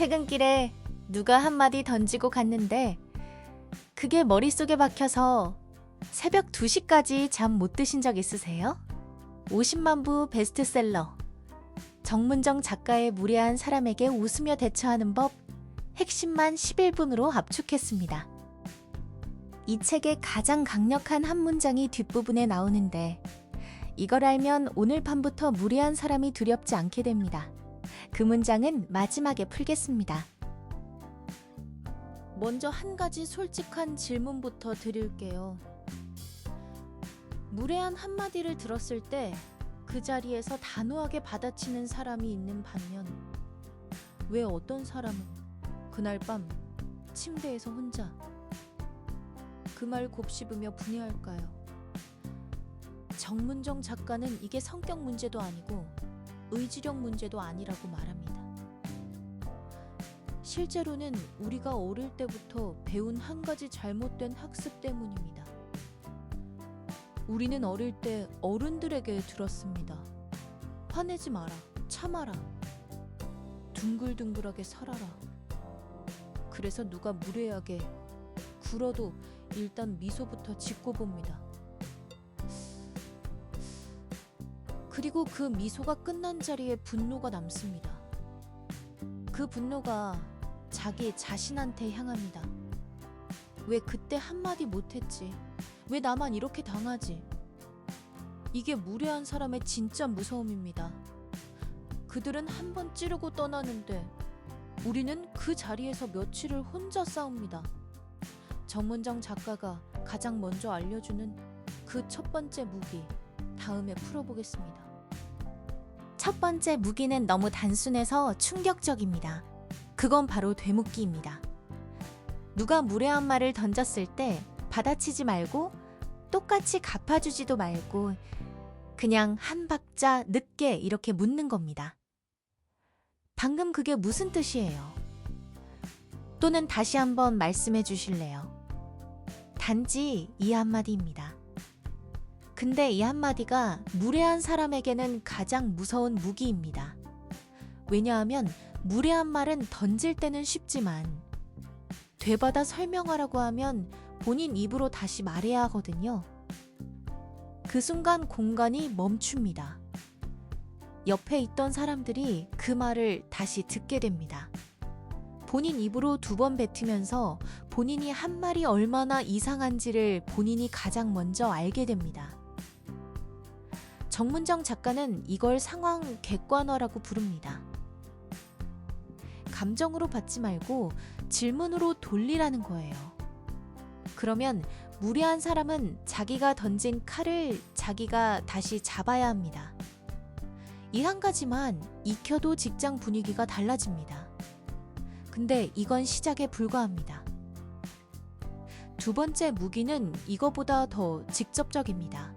퇴근길에 누가 한마디 던지고 갔는데 그게 머릿속에 박혀서 새벽 2시까지 잠 못 드신 적 있으세요? 50만 부 베스트셀러 정문정 작가의 무례한 사람에게 웃으며 대처하는 법 핵심만 11분으로 압축했습니다. 이 책의 가장 강력한 한 문장이 뒷부분에 나오는데 이걸 알면 오늘 밤부터 무례한 사람이 두렵지 않게 됩니다. 그 문장은 마지막에 풀겠습니다. 먼저 한 가지 솔직한 질문부터 드릴게요. 무례한 한마디를 들었을 때 그 자리에서 단호하게 받아치는 사람이 있는 반면 왜 어떤 사람은 그날 밤 침대에서 혼자 그 말 곱씹으며 분해할까요? 정문정 작가는 이게 성격 문제도 아니고 의지력 문제도 아니라고 말합니다. 실제로는 우리가 어릴 때부터 배운 한 가지 잘못된 학습 때문입니다. 우리는 어릴 때 어른들에게 들었습니다. 화내지 마라, 참아라, 둥글둥글하게 살아라. 그래서 누가 무례하게 굴어도 일단 미소부터 짓고 봅니다. 그리고 그 미소가 끝난 자리에 분노가 남습니다. 그 분노가 자기 자신한테 향합니다. 왜 그때 한마디 못했지? 왜 나만 이렇게 당하지? 이게 무례한 사람의 진짜 무서움입니다. 그들은 한 번 찌르고 떠나는데 우리는 그 자리에서 며칠을 혼자 싸웁니다. 정문정 작가가 가장 먼저 알려주는 그 첫 번째 무기, 다음에 풀어보겠습니다. 첫 번째 무기는 너무 단순해서 충격적입니다. 그건 바로 되묻기입니다. 누가 무례한 말을 던졌을 때 받아치지 말고 똑같이 갚아주지도 말고 그냥 한 박자 늦게 이렇게 묻는 겁니다. 방금 그게 무슨 뜻이에요? 또는 다시 한번 말씀해 주실래요? 단지 이 한마디입니다. 근데 이 한마디가 무례한 사람에게는 가장 무서운 무기입니다. 왜냐하면 무례한 말은 던질 때는 쉽지만 되받아 설명하라고 하면 본인 입으로 다시 말해야 하거든요. 그 순간 공간이 멈춥니다. 옆에 있던 사람들이 그 말을 다시 듣게 됩니다. 본인 입으로 2번 뱉으면서 본인이 한 말이 얼마나 이상한지를 본인이 가장 먼저 알게 됩니다. 정문정 작가는 이걸 상황 객관화라고 부릅니다. 감정으로 받지 말고 질문으로 돌리라는 거예요. 그러면 무례한 사람은 자기가 던진 칼을 자기가 다시 잡아야 합니다. 이 한 가지만 익혀도 직장 분위기가 달라집니다. 근데 이건 시작에 불과합니다. 두 번째 무기는 이거보다 더 직접적입니다.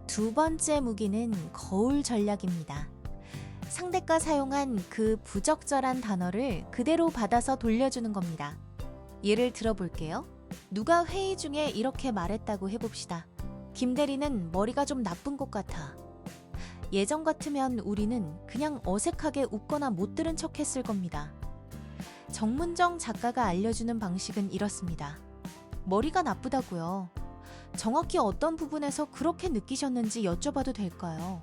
두 번째 무기는 거울 전략입니다. 상대가 사용한 그 부적절한 단어를 그대로 받아서 돌려주는 겁니다. 예를 들어볼게요. 누가 회의 중에 이렇게 말했다고 해봅시다. 김 대리는 머리가 좀 나쁜 것 같아. 예전 같으면 우리는 그냥 어색하게 웃거나 못 들은 척 했을 겁니다. 정문정 작가가 알려주는 방식은 이렇습니다. 머리가 나쁘다고요. 정확히 어떤 부분에서 그렇게 느끼셨는지 여쭤봐도 될까요?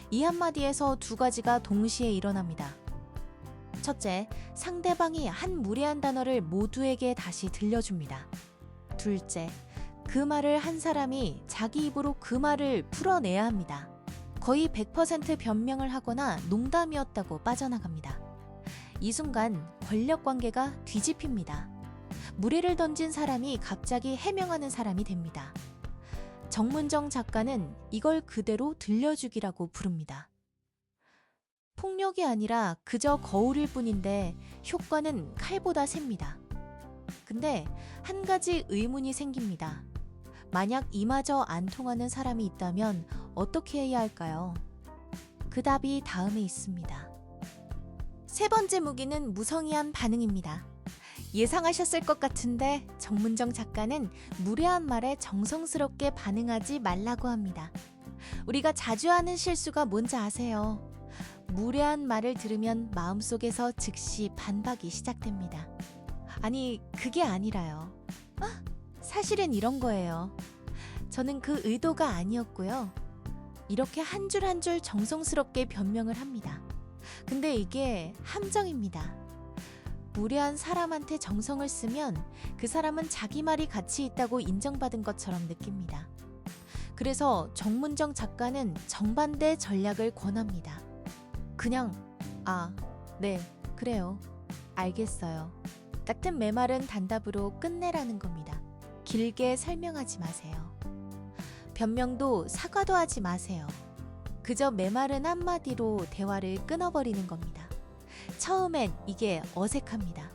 이 한마디에서 2가지가 동시에 일어납니다. 첫째, 상대방이 한 무례한 단어를 모두에게 다시 들려줍니다. 둘째, 그 말을 한 사람이 자기 입으로 그 말을 풀어내야 합니다. 거의 100% 변명을 하거나 농담이었다고 빠져나갑니다. 이 순간 권력 관계가 뒤집힙니다. 무례를 던진 사람이 갑자기 해명하는 사람이 됩니다. 정문정 작가는 이걸 그대로 들려주기라고 부릅니다. 폭력이 아니라 그저 거울일 뿐인데 효과는 칼보다 셉니다. 근데 한 가지 의문이 생깁니다. 만약 이마저 안 통하는 사람이 있다면 어떻게 해야 할까요? 그 답이 다음에 있습니다. 세 번째 무기는 무성의한 반응입니다. 예상하셨을 것 같은데 정문정 작가는 무례한 말에 정성스럽게 반응하지 말라고 합니다. 우리가 자주 하는 실수가 뭔지 아세요? 무례한 말을 들으면 마음속에서 즉시 반박이 시작됩니다. 아니, 그게 아니라요. 사실은 이런 거예요. 저는 그 의도가 아니었고요. 이렇게 한 줄 한 줄 정성스럽게 변명을 합니다. 근데 이게 함정입니다. 무례한 사람한테 정성을 쓰면 그 사람은 자기 말이 가치 있다고 인정받은 것처럼 느낍니다. 그래서 정문정 작가는 정반대 전략을 권합니다. 그냥 네, 그래요. 알겠어요. 같은 매말은 단답으로 끝내라는 겁니다. 길게 설명하지 마세요. 변명도 사과도 하지 마세요. 그저 매말은 한마디로 대화를 끊어버리는 겁니다. 처음엔 이게 어색합니다.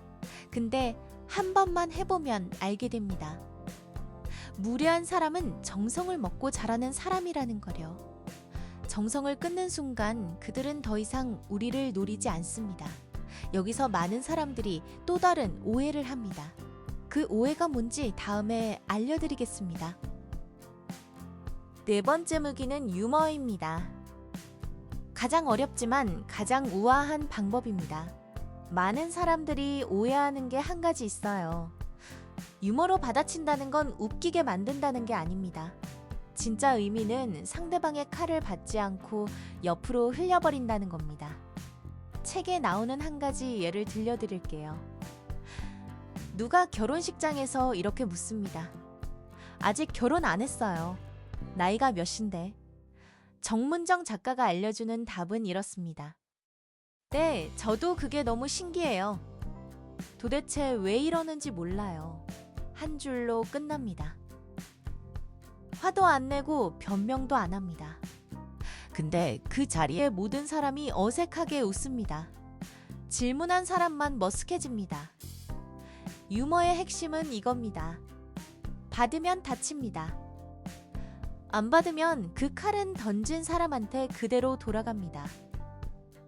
근데 한 번만 해보면 알게 됩니다. 무례한 사람은 정성을 먹고 자라는 사람이라는 거려. 정성을 끊는 순간 그들은 더 이상 우리를 노리지 않습니다. 여기서 많은 사람들이 또 다른 오해를 합니다. 그 오해가 뭔지 다음에 알려드리겠습니다. 네 번째 무기는 유머입니다. 가장 어렵지만 가장 우아한 방법입니다. 많은 사람들이 오해하는 게 한 가지 있어요. 유머로 받아친다는 건 웃기게 만든다는 게 아닙니다. 진짜 의미는 상대방의 칼을 받지 않고 옆으로 흘려버린다는 겁니다. 책에 나오는 한 가지 예를 들려드릴게요. 누가 결혼식장에서 이렇게 묻습니다. 아직 결혼 안 했어요. 나이가 몇인데? 정문정 작가가 알려주는 답은 이렇습니다. 네, 저도 그게 너무 신기해요. 도대체 왜 이러는지 몰라요. 한 줄로 끝납니다. 화도 안 내고 변명도 안 합니다. 근데 그 자리에 모든 사람이 어색하게 웃습니다. 질문한 사람만 머쓱해집니다. 유머의 핵심은 이겁니다. 받으면 다칩니다. 안 받으면 그 칼은 던진 사람한테 그대로 돌아갑니다.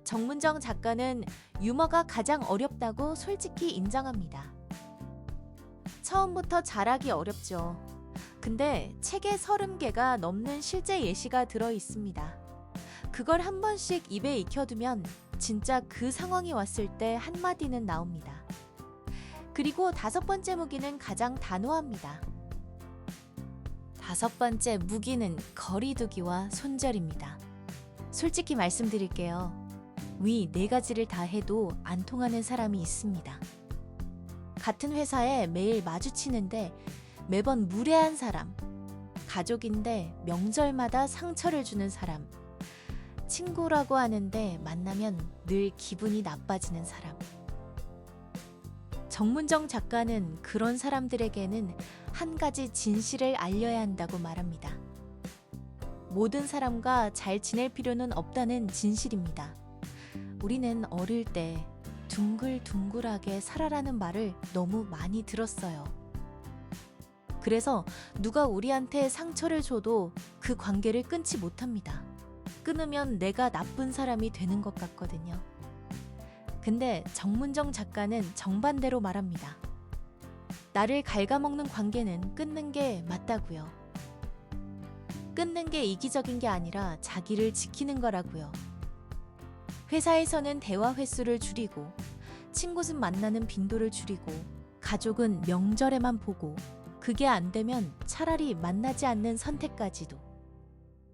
정문정 작가는 유머가 가장 어렵다고 솔직히 인정합니다. 처음부터 잘하기 어렵죠. 근데 책에 30개가 넘는 실제 예시가 들어 있습니다. 그걸 한 번씩 입에 익혀두면 진짜 그 상황이 왔을 때 한마디는 나옵니다. 그리고 5번째 무기는 가장 단호합니다. 5번째 무기는 거리두기와 손절입니다. 솔직히 말씀드릴게요. 위 4가지를 다 해도 안 통하는 사람이 있습니다. 같은 회사에 매일 마주치는데 매번 무례한 사람, 가족인데 명절마다 상처를 주는 사람, 친구라고 하는데 만나면 늘 기분이 나빠지는 사람. 정문정 작가는 그런 사람들에게는 한 가지 진실을 알려야 한다고 말합니다. 모든 사람과 잘 지낼 필요는 없다는 진실입니다. 우리는 어릴 때 둥글둥글하게 살아라는 말을 너무 많이 들었어요. 그래서 누가 우리한테 상처를 줘도 그 관계를 끊지 못합니다. 끊으면 내가 나쁜 사람이 되는 것 같거든요. 근데 정문정 작가는 정반대로 말합니다. 나를 갉아먹는 관계는 끊는 게 맞다고요. 끊는 게 이기적인 게 아니라 자기를 지키는 거라고요. 회사에서는 대화 횟수를 줄이고, 친구는 만나는 빈도를 줄이고, 가족은 명절에만 보고, 그게 안 되면 차라리 만나지 않는 선택까지도.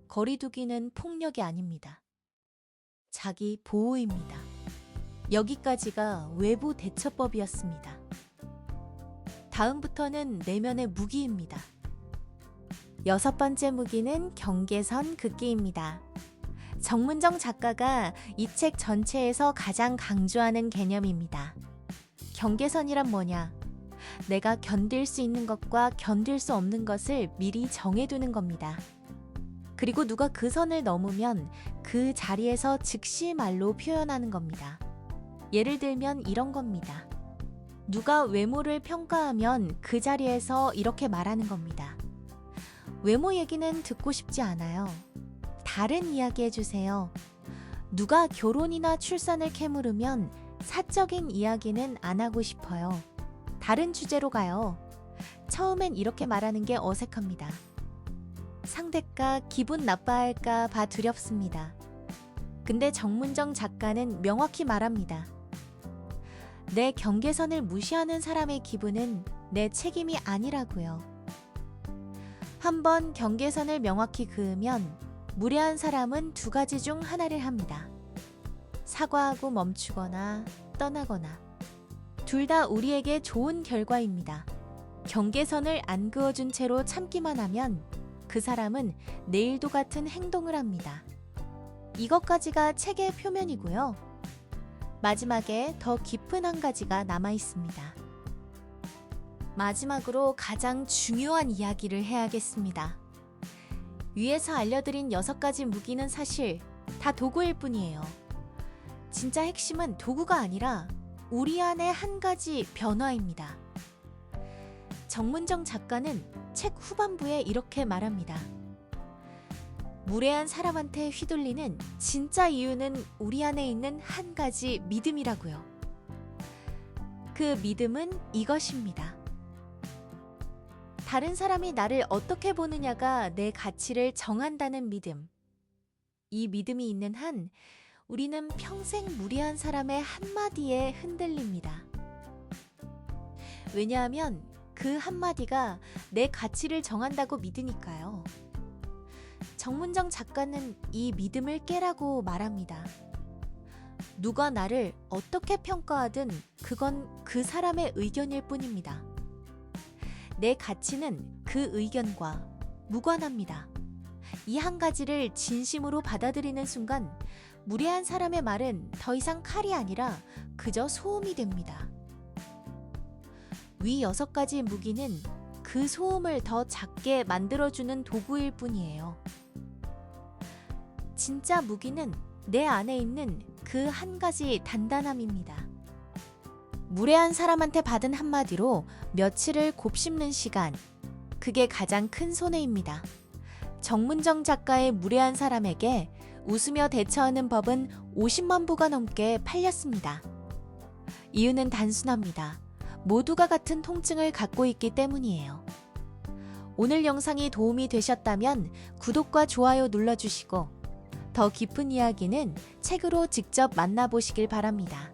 거리두기는 폭력이 아닙니다. 자기 보호입니다. 여기까지가 외부 대처법이었습니다. 다음부터는 내면의 무기입니다. 6번째 무기는 경계선 긋기입니다. 정문정 작가가 이 책 전체에서 가장 강조하는 개념입니다. 경계선이란 뭐냐? 내가 견딜 수 있는 것과 견딜 수 없는 것을 미리 정해두는 겁니다. 그리고 누가 그 선을 넘으면 그 자리에서 즉시 말로 표현하는 겁니다. 예를 들면 이런 겁니다. 누가 외모를 평가하면 그 자리에서 이렇게 말하는 겁니다. 외모 얘기는 듣고 싶지 않아요. 다른 이야기 해주세요. 누가 결혼이나 출산을 캐물으면 사적인 이야기는 안 하고 싶어요. 다른 주제로 가요. 처음엔 이렇게 말하는 게 어색합니다. 상대가 기분 나빠할까 봐 두렵습니다. 근데 정문정 작가는 명확히 말합니다. 내 경계선을 무시하는 사람의 기분은 내 책임이 아니라고요. 한번 경계선을 명확히 그으면 무례한 사람은 두 가지 중 하나를 합니다. 사과하고 멈추거나 떠나거나. 둘 다 우리에게 좋은 결과입니다. 경계선을 안 그어준 채로 참기만 하면 그 사람은 내일도 같은 행동을 합니다. 이것까지가 책의 표면이고요. 마지막에 더 깊은 한 가지가 남아 있습니다. 마지막으로 가장 중요한 이야기를 해야겠습니다. 위에서 알려드린 6가지 무기는 사실 다 도구일 뿐이에요. 진짜 핵심은 도구가 아니라 우리 안의 한 가지 변화입니다. 정문정 작가는 책 후반부에 이렇게 말합니다. 무례한 사람한테 휘둘리는 진짜 이유는 우리 안에 있는 한 가지 믿음이라고요. 그 믿음은 이것입니다. 다른 사람이 나를 어떻게 보느냐가 내 가치를 정한다는 믿음. 이 믿음이 있는 한 우리는 평생 무례한 사람의 한마디에 흔들립니다. 왜냐하면 그 한마디가 내 가치를 정한다고 믿으니까요. 정문정 작가는 이 믿음을 깨라고 말합니다. 누가 나를 어떻게 평가하든 그건 그 사람의 의견일 뿐입니다. 내 가치는 그 의견과 무관합니다. 이 한 가지를 진심으로 받아들이는 순간 무례한 사람의 말은 더 이상 칼이 아니라 그저 소음이 됩니다. 위 6가지 무기는 그 소음을 더 작게 만들어주는 도구일 뿐이에요. 진짜 무기는 내 안에 있는 그 한 가지 단단함입니다. 무례한 사람한테 받은 한마디로 며칠을 곱씹는 시간, 그게 가장 큰 손해입니다. 정문정 작가의 무례한 사람에게 웃으며 대처하는 법은 50만 부가 넘게 팔렸습니다. 이유는 단순합니다. 모두가 같은 통증을 갖고 있기 때문이에요. 오늘 영상이 도움이 되셨다면 구독과 좋아요 눌러주시고 더 깊은 이야기는 책으로 직접 만나보시길 바랍니다.